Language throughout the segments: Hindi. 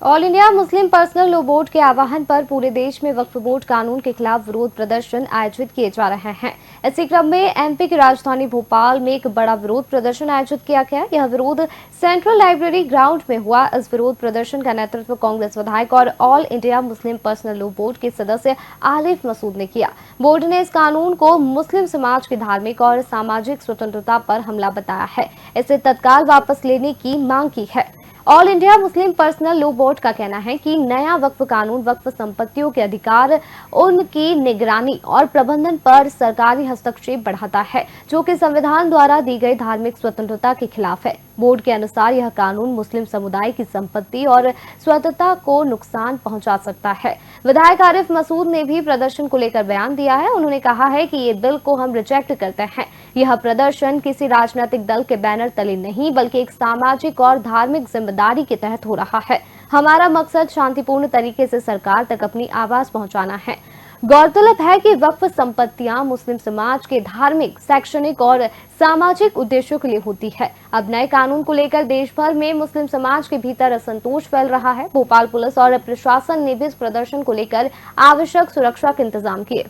All India Muslim personal law board के आह्वान पर पूरे देश में वक्फ बोर्ड कानून के खिलाफ विरोध प्रदर्शन आयोजित किए जा रहे हैं। इसी क्रम में एमपी की राजधानी भोपाल में एक बड़ा विरोध प्रदर्शन आयोजित किया गया। यह विरोध सेंट्रल लाइब्रेरी ग्राउंड में हुआ। इस विरोध प्रदर्शन का नेतृत्व कांग्रेस विधायक और all India Muslim personal law board के सदस्य आरिफ मसूद ने किया। बोर्ड ने इस कानून को मुस्लिम समाज की धार्मिक और सामाजिक स्वतंत्रता पर हमला बताया है। इसे तत्काल वापस लेने की मांग की है। All India Muslim personal law board का कहना है कि नया वक्फ कानून वक्फ संपत्तियों के अधिकार, उनकी निगरानी और प्रबंधन पर सरकारी हस्तक्षेप बढ़ाता है, जो कि संविधान द्वारा दी गई धार्मिक स्वतंत्रता के खिलाफ है। बोर्ड के अनुसार यह कानून मुस्लिम समुदाय की संपत्ति और स्वतंत्रता को नुकसान पहुंचा सकता है। विधायक आरिफ मसूद ने भी प्रदर्शन को लेकर बयान दिया है। उन्होंने कहा है कि ये बिल को हम रिजेक्ट करते हैं। यह प्रदर्शन किसी राजनीतिक दल के बैनर तले नहीं, बल्कि एक सामाजिक और धार्मिक जिम्मेदारी के तहत हो रहा है। हमारा मकसद शांतिपूर्ण तरीके से सरकार तक अपनी आवाज पहुंचाना है। गौरतलब है कि वक्फ संपत्तियां मुस्लिम समाज के धार्मिक, शैक्षणिक और सामाजिक उद्देश्यों के लिए होती है। अब नए कानून को लेकर देश भर में मुस्लिम समाज के भीतर असंतोष फैल रहा है। भोपाल पुलिस और प्रशासन ने भी इस प्रदर्शन को लेकर आवश्यक सुरक्षा के इंतजाम किए।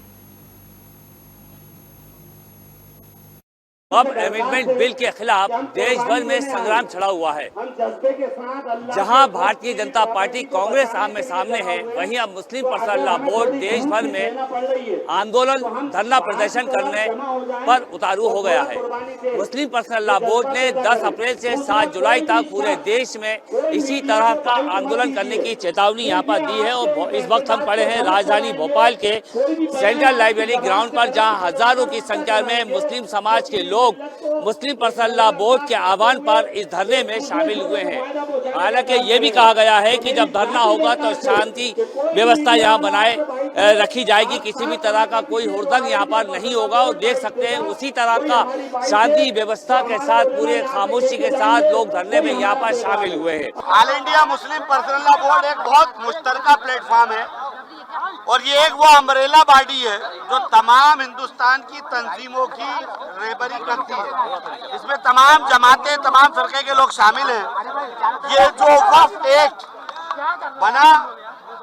अब अमेंडमेंट बिल के खिलाफ देश भर में संग्राम छड़ा हुआ है। जहां भारतीय जनता पार्टी, कांग्रेस आमने सामने है, वहीं अब मुस्लिम पर्सनल लॉ बोर्ड देश भर में आंदोलन, धरना प्रदर्शन करने पर उतारू हो गया है। मुस्लिम पर्सनल लॉ बोर्ड ने 10 अप्रैल से 7 जुलाई तक पूरे देश में इसी तरह का आंदोलन करने की चेतावनी यहाँ पर दी है। और इस वक्त हम खड़े हैं राजधानी भोपाल के सेंट्रल लाइब्रेरी ग्राउंड पर, जहाँ हजारों की संख्या में मुस्लिम समाज के लोग मुस्लिम पर्सनल लॉ बोर्ड के आह्वान पर इस धरने में शामिल हुए हैं। हालांकि ये भी कहा गया है कि जब धरना होगा तो शांति व्यवस्था यहाँ बनाए रखी जाएगी, किसी भी तरह का कोई हुड़दंग यहाँ पर नहीं होगा। और देख सकते हैं उसी तरह का शांति व्यवस्था के साथ, पूरे खामोशी के साथ लोग धरने में यहाँ पर शामिल हुए हैं। All India Muslim personal law board एक बहुत मुश्तरका प्लेटफॉर्म है और ये एक वो अम्ब्रेला बॉडी है जो तमाम हिंदुस्तान की तंजीमों की रहबरी करती है। इसमें तमाम जमातें, तमाम फिरके के लोग शामिल हैं। ये जो वक्फ एक्ट बना,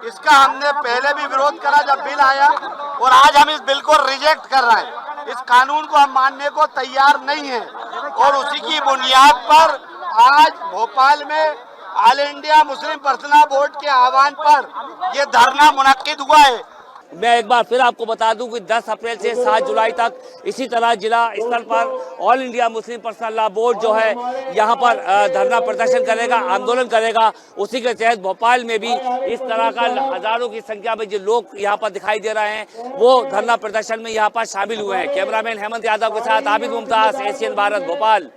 इसका हमने पहले भी विरोध करा जब बिल आया, और आज हम इस बिल को रिजेक्ट कर रहे हैं। इस कानून को हम मानने को तैयार नहीं है और उसी की बुनियाद पर आज भोपाल में all India Muslim personal board के आह्वान पर यह धरना मुनक्किद हुआ है। मैं एक बार फिर आपको बता दूं कि 10 अप्रैल से 7 जुलाई तक इसी तरह जिला स्तर पर all India Muslim personal law board जो है यहाँ पर धरना प्रदर्शन करेगा, आंदोलन करेगा। उसी के तहत भोपाल में भी इस तरह का हजारों की संख्या में जो लोग यहाँ पर दिखाई दे रहे हैं, वो धरना प्रदर्शन में यहाँ पर शामिल हुए हैं। कैमरामैन हेमंत यादव के साथ आबिद मुमताज, एशियन भारत, भोपाल।